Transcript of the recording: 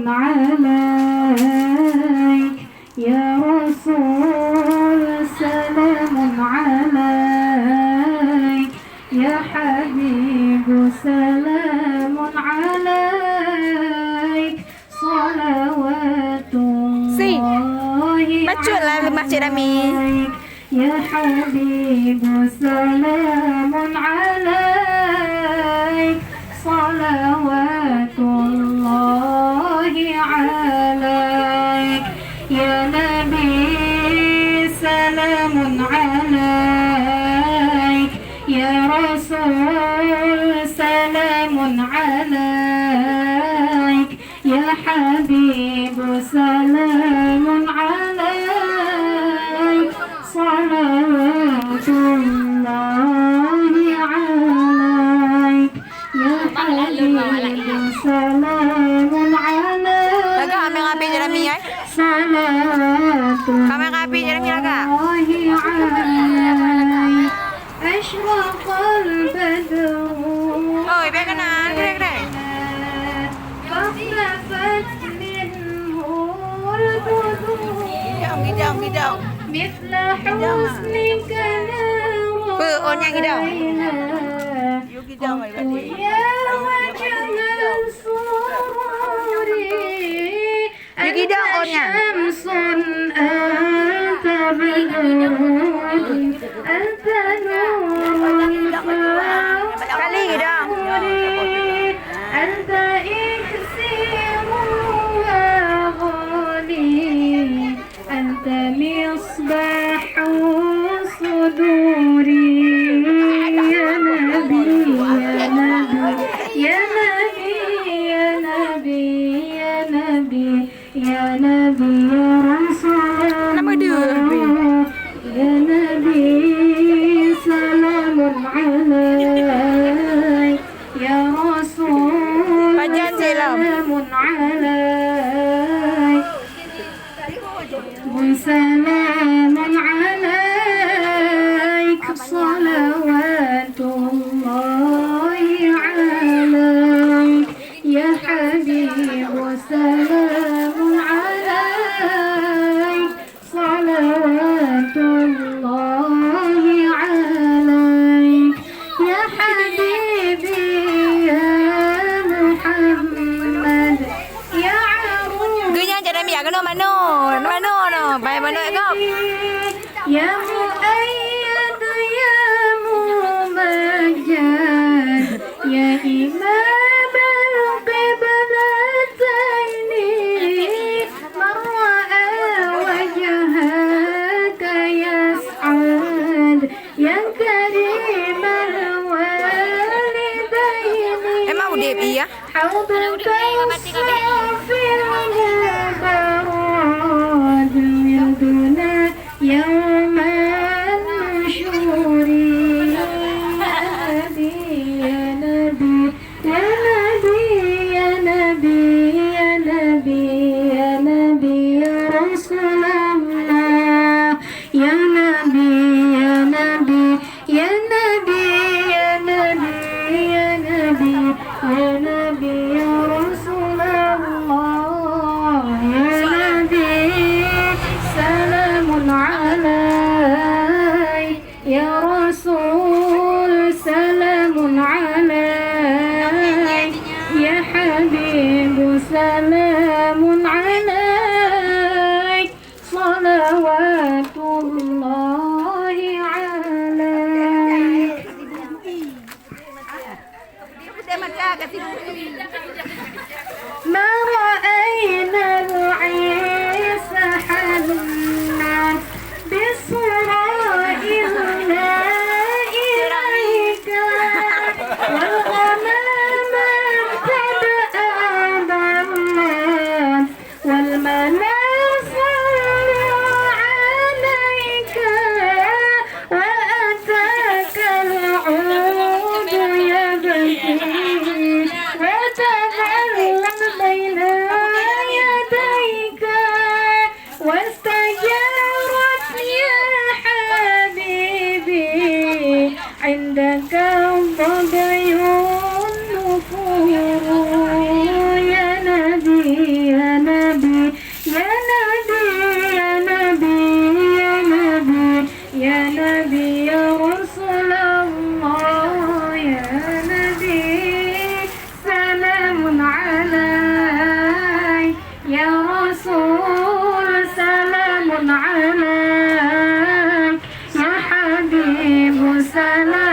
عليك يا رسول سلام عليك يا حبيب سلام عليك صلوات الله عليك يا حبيب سلام عليك صلوات الله عليك يا نبي سلام عليك يا رسول سلام عليك يا حبيب سلام عليك صلوات الله عليك يا حبيب سلام عليك Kami ngapi jerami ay? صلوات Kami ngapi jerami laga? الله عليك أشرق البدر Oh, ibe kana, kere. فاختفت منه البدور Gidang. مثل حسنك نور On yang gidang. يا وجه السرور You gidang on yang. شمس أنت بدر أنت نور Kali gidang. أنت إكسير وغالي أنت مصباح صدوري يا نبي يا نبي يا نبي يا نبي يا نبي يا رسول Nama dia. الله يا نبي سلام عليك يا رسول Panjang je lah. سلام عليك وسلام عليك صلوات الله عليك يا حبيب سلام عليك صلوات الله عليك يا حبيبي يا محمد يا عروس Genya jerami ya kena mano no. Bai mano ko. يا مؤيد يا ممجد يا إمام القبلتين من رأى وجهك يسعد يا كريم الوالدين Emang udah iya? حوض الكوثر في المبرد يدنا يوم النشور يا نبي يا نبي يا نبي يا نبي يا نبي يا رسول الله يا نبي يا نبي يا نبي يا نبي يا نبي يا نبي يا رسول الله يا نبي سلام عليك يا رسول سلام عليك يا حبيب سلام عليك صلوات الله عليك ما رأينا العيسى حنت بصراء إلا إليك والغمام ابتدأ ضمت والمناصر عليك وأتاك العود يبكي وتظل بين salam